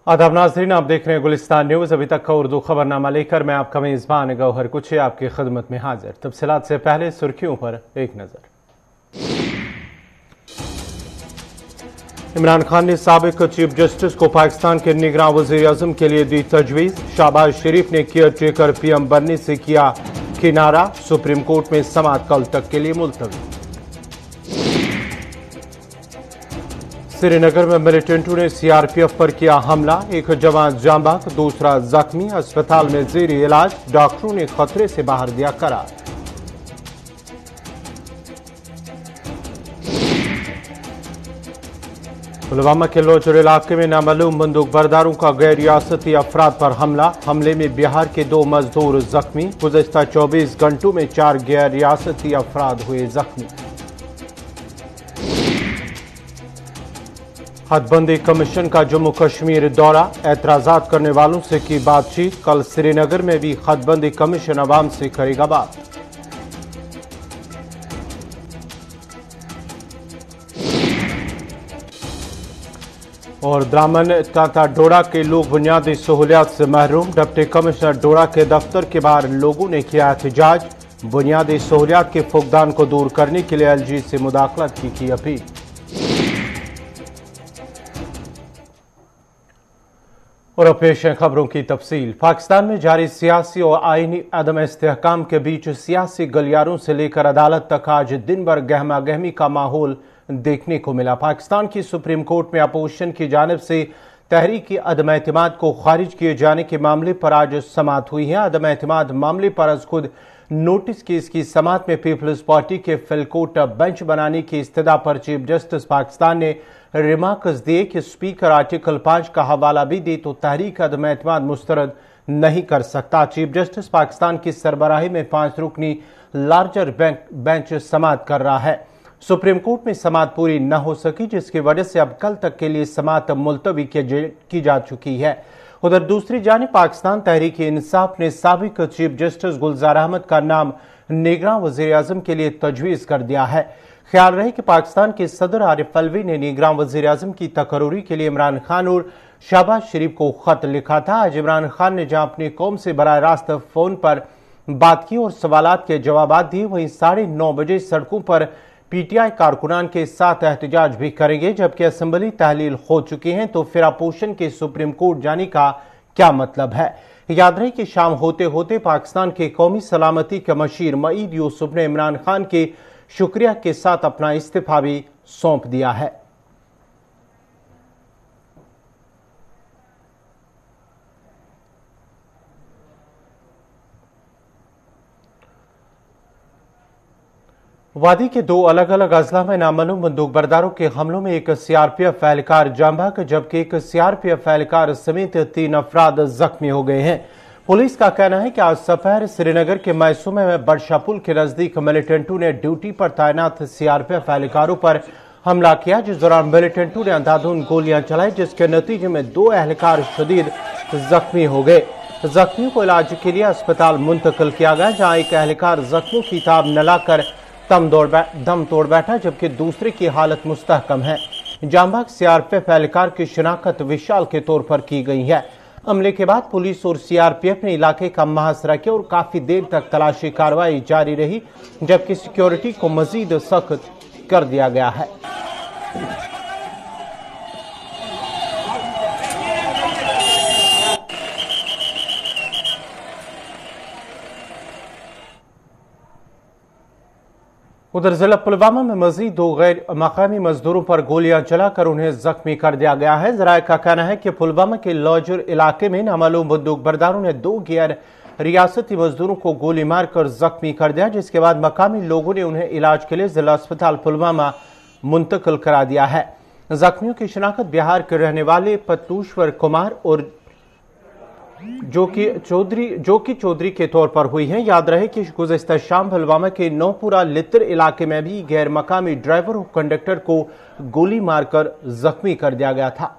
आदाब नाज़रीन, आप देख रहे हैं गुलिस्तान न्यूज़। अभी तक का उर्दू खबरनामा लेकर मैं आपका मेज़बान गौहर कुछे आपकी खिदमत में हाजिर। तफसीलात से पहले सुर्खियों पर एक नज़र। इमरान खान ने साबिक चीफ जस्टिस को पाकिस्तान के निगरान वज़ीर आज़म के लिए दी तजवीज़। शहबाज शरीफ ने केयर टेकर पीएम बनने से किया किनारा। सुप्रीम कोर्ट में समाअत कल तक के लिए मुलतवी। श्रीनगर में मिलिटेंटों ने सीआरपीएफ पर किया हमला। एक जवान जाँ बहक, दूसरा जख्मी। अस्पताल में ज़ेरे इलाज। डॉक्टरों ने खतरे से बाहर दिया करार। पुलवामा के लोचर इलाके में नामालूम बंदूक बरदारों का गैर रियासती अफराद पर हमला। हमले में बिहार के 2 मजदूर जख्मी। गुज़श्ता 24 घंटों में 4 गैर रियासती अफराद हुए जख्मी। हदबंदी कमीशन का जम्मू कश्मीर दौरा। एतराजात करने वालों से की बातचीत। कल श्रीनगर में भी हदबंदी कमीशन अवाम से करेगा बात। और दामन तथा डोडा के लोग बुनियादी सहूलियात से महरूम। डिप्टी कमिश्नर डोडा के दफ्तर के बाहर लोगों ने किया एहतजाज। बुनियादी सहूलियात के फुकदान को दूर करने के लिए एलजी से मुदाखलत की अपील। और अब पेश है खबरों की तफसील। पाकिस्तान में जारी सियासी और आईनी अदम इस्तेहकाम के बीच सियासी गलियारों से लेकर अदालत तक आज दिन भर गहमा गहमी का माहौल देखने को मिला। पाकिस्तान की सुप्रीम कोर्ट में अपोजिशन की जानिब से तहरीक अदम एतमाद को खारिज किए जाने के मामले पर आज समाअत हुई है। अदम एतमाद मामले पर आज खुद नोटिस केस की समाअत में पीपल्स पार्टी के फिलकोट बेंच बनाने की इस्तदा पर चीफ जस्टिस पाकिस्तान ने रिमार्क्स दिए कि स्पीकर आर्टिकल 5 का हवाला भी दे तो तहरीक अदम एतमाद मुस्तरद नहीं कर सकता। चीफ जस्टिस पाकिस्तान की सरबराही में 5 रुकनी लार्जर बेंच समाअत कर रहा है। सुप्रीम कोर्ट में समाअत पूरी न हो सकी, जिसकी वजह से अब कल तक के लिए समाअत मुलतवी की जा चुकी है। उधर दूसरी जानिब पाकिस्तान तहरीक इंसाफ ने साबिक चीफ जस्टिस गुलजार अहमद का नाम निगरान वज़ीर आज़म के लिए तजवीज़ कर दिया है। ख्याल रहे कि पाकिस्तान के सदर आरिफ अलवी ने निगरान वज़ीर आज़म की तकर्री के लिए इमरान खान और शहबाज शरीफ को खत लिखा था। आज इमरान खान ने जहां अपनी कौम से बराह रास्त फोन पर बात की और सवालात के जवाब दिए, वहीं 9:30 बजे सड़कों पर पीटीआई कारकुनान के साथ एहतजाज भी करेंगे। जबकि असेंबली तहलील हो चुकी हैं तो फिर अपोजिशन के सुप्रीम कोर्ट जाने का क्या मतलब है। याद रहे कि शाम होते होते पाकिस्तान के कौमी सलामती के मशीर मईद यूसुफ ने इमरान खान के शुक्रिया के साथ अपना इस्तीफा भी सौंप दिया है। वादी के 2 अलग अलग अजला में नामालूम बंदूक बरदारों के हमलों में एक सीआरपीएफ एहलकार जाँ बहक जबकि एक सीआरपीएफ एहलकार समेत 3 अफराद जख्मी हो गए हैं। पुलिस का कहना है कि आज दोपहर श्रीनगर के मैसूमे में बड़शाह पुल के नजदीक मिलिटेंटों ने ड्यूटी पर तैनात सीआरपीएफ एहलकारों पर हमला किया, जिस दौरान मिलिटेंटों ने अंधाधुंध गोलियां चलाई, जिसके नतीजे में 2 एहलकार शदीद जख्मी हो गए। जख्मियों को इलाज के लिए अस्पताल मुंतकिल किया गया, जहां एक एहलकार जख्मों की ताब न लाकर दम तोड़ बैठा, जबकि दूसरे की हालत मुस्तहकम है। जाँ बहक सीआरपीएफ एहलकार की शिनाख्त विशाल के तौर पर की गई है। हमले के बाद पुलिस और सीआरपीएफ ने इलाके का मुहासरा किया और काफी देर तक तलाशी कार्रवाई जारी रही, जबकि सिक्योरिटी को मजीद सख्त कर दिया गया है। उधर जिला पुलवामा में मजीद 2 गैर मकामी मजदूरों पर गोलियां चलाकर उन्हें जख्मी कर दिया गया है। जराये का कहना है कि पुलवामा के लौजर इलाके में नामालूम बंदूक बरदारों ने 2 गैर रियासती मजदूरों को गोली मारकर जख्मी कर दिया, जिसके बाद मकामी लोगों ने उन्हें इलाज के लिए जिला अस्पताल पुलवामा मुंतकिल करा दिया है। जख्मियों की शिनाख्त बिहार के रहने वाले पतूश्वर कुमार और जो कि चौधरी के तौर पर हुई है। याद रहे कि गुज़श्ता शाम पुलवामा के नौपुरा लित्र इलाके में भी गैर मकामी ड्राइवर और कंडक्टर को गोली मारकर जख्मी कर दिया गया था।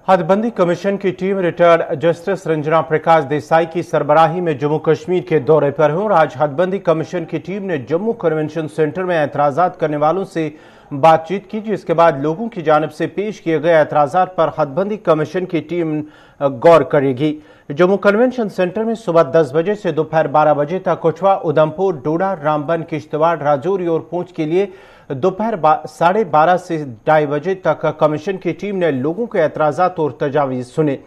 हदबंदी कमीशन की team retired justice Ranjana Prakash Desai की सरबराही में जम्मू कश्मीर के दौरे पर है और आज हदबंदी कमीशन की टीम ने जम्मू कन्वेंशन सेंटर में एतराजात करने वालों से बातचीत की, जिसके बाद लोगों की जानिब से पेश किए गए एतराजात पर हदबंदी कमीशन की टीम गौर करेगी। जम्मू कन्वेंशन सेंटर में सुबह 10 बजे से दोपहर 12 बजे तक कठुआ, उधमपुर, डोडा, रामबन, किश्तवाड़, राजौरी और पुंछ के लिए दोपहर 12:30 से 2:30 बजे तक कमीशन की टीम ने लोगों के एतराजात और तजावीज़ सुने।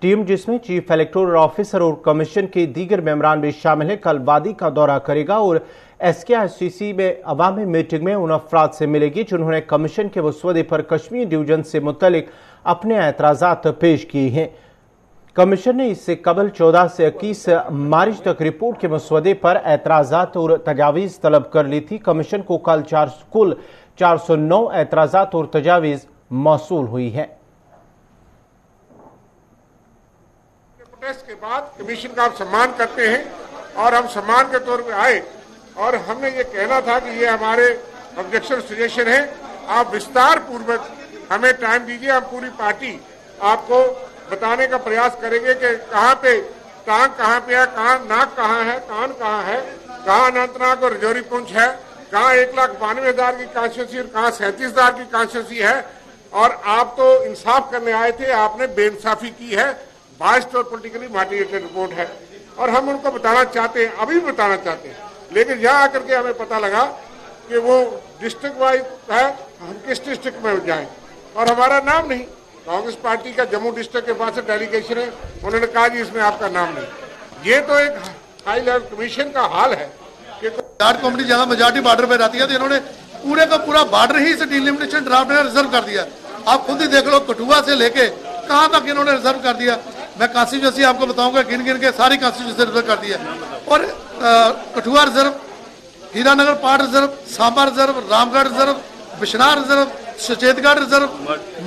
टीम, जिसमें चीफ इलेक्टोरल ऑफिसर और कमीशन के दीगर मेंबरान भी शामिल हैं, कल वादी का दौरा करेगा और SKICC में अवामी मीटिंग में उन अफराद से मिलेगी जिन्होंने कमीशन के मसवदे पर कश्मीर डिवीजन से मुतल्लिक अपने एतराजात पेश किए हैं। कमीशन ने इससे कबल 14 से 21 मार्च तक रिपोर्ट के मसवदे पर एतराजात और तजावीज़ तलब कर ली थी। कमीशन को कल कुल 409 एतराजात और तजावीज़ मौसूल हुई है। प्रोटेस्ट के बाद कमीशन का आप सम्मान करते हैं और हम सम्मान के तौर पे आए और हमने ये कहना था कि ये हमारे ऑब्जेक्शन सजेशन है, आप विस्तार पूर्वक हमें टाइम दीजिए, हम पूरी पार्टी आपको बताने का प्रयास करेंगे कि कहाँ पे टांग कहाँ पे है, कहाँ नाक कहाँ है, कान कहाँ है, कहाँ अनंतनाग और रजौरी पुंछ है, कहाँ 1,92,000 की कॉन्स्टिट्यूंसी और कहाँ 37,000 की कॉन्स्टिट्यूंसी है। और आप तो इंसाफ करने आए थे, आपने बेइंसाफी की है, बाइस्ड और पोलिटिकली मोटिवेटेड रिपोर्ट है और हम उनको बताना चाहते हैं, अभी भी बताना चाहते हैं, लेकिन यहाँ आकर के हमें पता लगा कि वो डिस्ट्रिक्ट वाइज है, हम किस डिस्ट्रिक्ट में जाएं और हमारा नाम नहीं। कांग्रेस पार्टी का जम्मू डिस्ट्रिक्ट के पास से डेलीगेशन है, उन्होंने कहा जी इसमें आपका नाम नहीं। ये तो एक हाई लेवल कमीशन का हाल है कि कमेटी जहां मेजॉरिटी बॉर्डर पे रहती है तो इन्होंने पूरे का पूरा बॉर्डर ही इस डिलिमिटेशन ड्राफ्ट में रिजर्व कर दिया। आप खुद ही देख लो, कठुआ से लेके कहां तक इन्होंने रिजर्व कर दिया। मैं कॉन्स्टिट्यूंसी आपको बताऊंगा, गिन गिन के सारी कॉन्स्टिट्यूंसी रिजर्व कर दिया और Kathua reserve, Hiranagar part reserve, Samba reserve, Ramgarh reserve, Bishnah reserve, Suchetgarh reserve,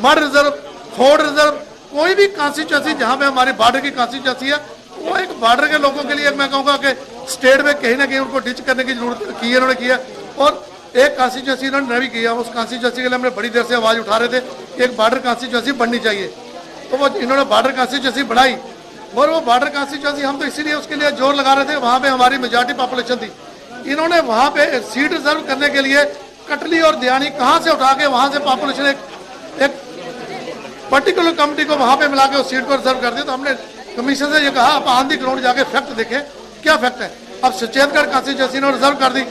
Marh reserve, Khour reserve. कोई भी कॉन्स्टिट्यूंसी जहां पे हमारी बॉर्डर की कॉन्स्टिट्यूंसी है, वो एक बॉर्डर के लोगों के लिए मैं कहूंगा कि स्टेट में कहीं ना कहीं उनको डिच करने की जरूरत की इन्होंने किया और एक कॉन्स्टिट्यूंसी इन्होंने नवी किया। उस कॉन्स्टिट्यूंसी के लिए हमने बड़ी देर से आवाज उठा रहे थे कि एक बॉर्डर कॉन्स्टिट्यूंसी बननी चाहिए, तो वो इन्होंने बॉर्डर कॉन्स्टिट्यूंसी बढ़ाई और वो बॉर्डर कॉन्स्टिट्यूंसी हम तो इसीलिए उसके लिए जोर लगा रहे थे, वहां पे हमारी मेजॉरिटी पॉपुलेशन थी। इन्होंने वहां पे सीट रिजर्व करने के लिए कटली और दियानी कहां से उठा के वहां से पॉपुलेशन एक पर्टिकुलर कमिटी को वहां पे मिला के उस सीट को रिजर्व कर दिया। तो हमने कमीशन से ये कहा आप ऑन दी ग्राउंड जाके फैक्ट देखें, क्या फैक्ट है। अब सचेतगढ़ कॉन्स्टिट्यूंसी ने रिजर्व कर दी,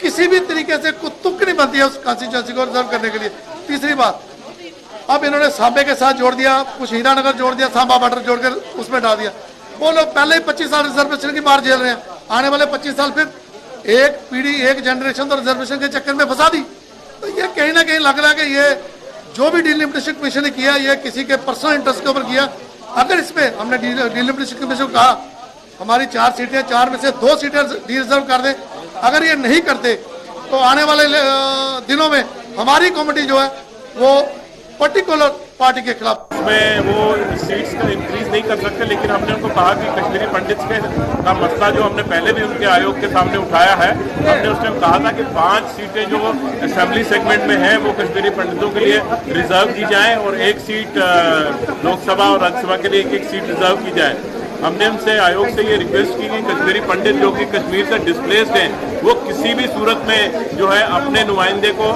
किसी भी तरीके से कुछ तुक नहीं बनती है उस कॉन्स्टिट्यूंसी को रिजर्व करने के लिए। तीसरी बात, अब इन्होंने सांबे के साथ जोड़ दिया, कुछ हीरानगर जोड़ दिया, सांबा बॉर्डर जोड़कर उसमें डाल दिया। वो लोग पहले ही 25 साल रिजर्वेशन की मार झेल रहे हैं, आने वाले 25 साल फिर एक पीढ़ी एक जनरेशन तो रिजर्वेशन के चक्कर में फंसा दी। तो ये कहीं ना कहीं लग रहा है कि ये जो भी डिलिमिटेशन कमीशन ने किया ये किसी के पर्सनल इंटरेस्ट के ऊपर किया। अगर इसमें हमने डिलिमिटेशन कमीशन को कहा हमारी 4 सीटें, 4 में से 2 सीटें रिजर्व कर दें, अगर ये नहीं करते तो आने वाले दिनों में हमारी कमेटी जो है वो पर्टिकुलर पार्टी के खिलाफ उसमें वो सीट्स का इंक्रीज नहीं कर सकते। लेकिन हमने उनको कहा कि कश्मीरी पंडित का मसला जो हमने पहले भी उनके आयोग के सामने उठाया है, हमने उस टाइम कहा था कि 5 सीटें जो असेंबली सेगमेंट में हैं वो कश्मीरी पंडितों के लिए रिजर्व की जाए और 1 सीट लोकसभा और राज्यसभा के लिए 1-1 सीट रिजर्व की जाए। हमने उनसे आयोग से ये रिक्वेस्ट की कि कश्मीरी पंडित जो कि कश्मीर से डिस्प्लेस्ड हैं वो किसी भी सूरत में जो है अपने नुमाइंदे को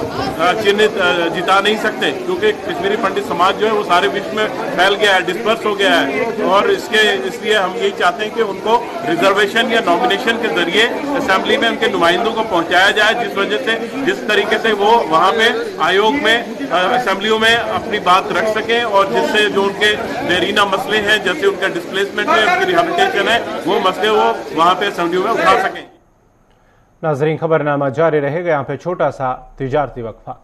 चिन्हित जिता नहीं सकते, क्योंकि कश्मीरी पंडित समाज जो है वो सारे विश्व में फैल गया है, डिस्पर्स हो गया है। और इसलिए हम यही चाहते हैं कि उनको रिजर्वेशन या नॉमिनेशन के जरिए असेंबली में उनके नुमाइंदों को पहुंचाया जाए, जिस वजह से जिस तरीके से वो वहाँ पे आयोग में असेंबलियों में अपनी बात रख सकें और जिससे जो उनके देरीना मसले हैं, जैसे उनका डिस्प्लेसमेंट है, रिहेबिलिटेशन है, वो मसले वो वहां पे असेंबली में उठा सकें। नाजरीन, खबरनामा जारी रहेगा। यहाँ पे छोटा सा तिजारती वक्फा।